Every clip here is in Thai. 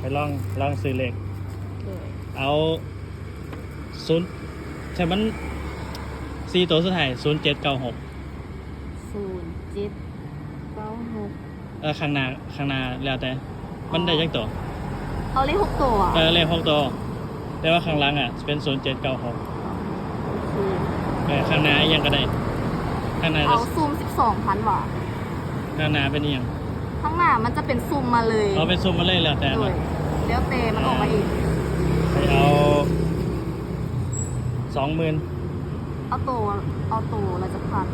ไปลองซื้อเลขเอา0ใช่มัน4ตัวสุดท้าย0796 0796ข้างหน้าแล้วแต่มันได้จักตัว เอาเลข6ตัว เลข6ตัวแต่ว่าข้างหลังเป็น0796ข้างหน้ายังก็ได้ข้างหน้า เอาซูม12,000 บาท ข้างหน้าเป็นยัง ข้างหน้ามันจะเป็นซูมมาเลย เราเป็นซุ่มมาเลยแล้วแต่ โดยแล้วเตมันออกมาเอง ไปเอา20,000เอาตัวเราจะพัน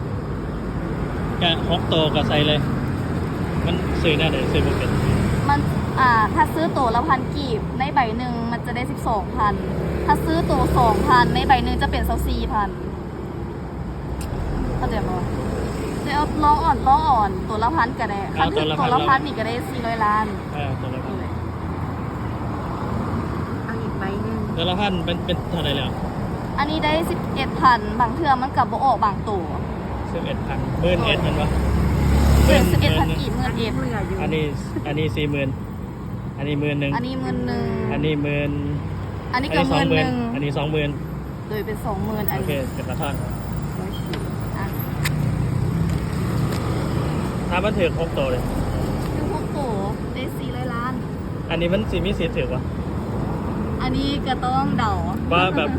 ก็6ตัวก็ใส่เลย มันซื้อหน้าเดี๋ยวซื้อบุกเก็ต มันถ้าซื้อตัวละ1,000 กีบในใบหนึ่งมันจะได้12,000ถ้าซื้อตัว2,000ในใบหนึ่งจะเป็น24,000เข้าใจมั้ยจะเอาล้ออ่อนตัวละ1,000ก็ได้คันคือตัวละ1,000นี่ก็ได้400 ล้าน ตัวละพัน เอาอีกใบหนึ่ง ตัวละพันเป็นเท่าไหร่แล้ว อันนี้ได้11,000บางเทื่อมันกับบ่ออกบางตัว 11,000 11,000มันวะ 11,000 กีบ11,000 อันนี้40,000อันนี้11,000 อันนี้11,000 อันนี้10,000 อันนี้ก็11,000 อันนี้20,000 โดยเป็น20,000อัน โอเค นี้ เก็บกระท่อน อ่ะ ถ้ามันถือ6ตัวเลย คือพวกตัวได้400 ล้าน อันนี้มันสิมีสิทธิ์ถือวะ อันนี้ก็ต้องเดา ว่าแบบ